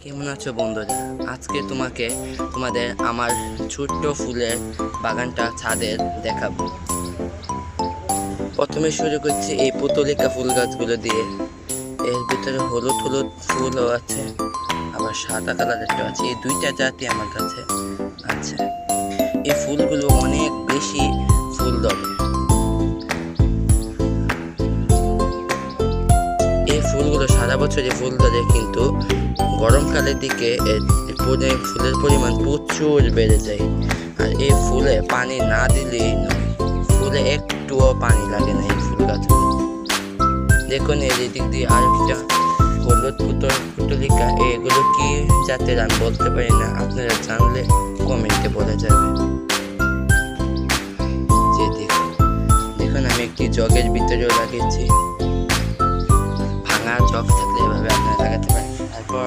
কেমন আছো বন্ধুরা? আজকে তোমাদের আমার ছোট্ট ফুলের বাগানটা ছাদের দেখাবো। প্রথমে শুরু করছি এই পুতলিকা ফুল গাছগুলো দিয়ে। এর ভিতরে হলুদ হলুদ ফুলও আছে, আবার সাদা কালারেরটা আছে। এই দুইটা জাতি আমার কাছে আছে। এই ফুলগুলো অনেক বেশি ফুল ধরে। এই ফুলগুলো সারা বছরই ফুল ধরে, কিন্তু গরমকালের দিকে ফুলের পরিমাণ প্রচুর বেড়ে যায়। আর এই ফুলে পানি না দিলেই নয়, ফুলে একটুও পানি লাগে না এই ফুল গাছগুলো। দেখুন এর দিক দিয়ে আরেকটা হলুদ পুতলিকা। এগুলো কি জাতের আমি বলতে পারি না, আপনারা জানলে কমেন্টে বলে যাবে। যে দেখুন আমি একটি জগের ভিতরেও লাগিয়েছি। ভাঙা জগ থাকলে এভাবে আপনারা লাগাতে পারেন। তারপর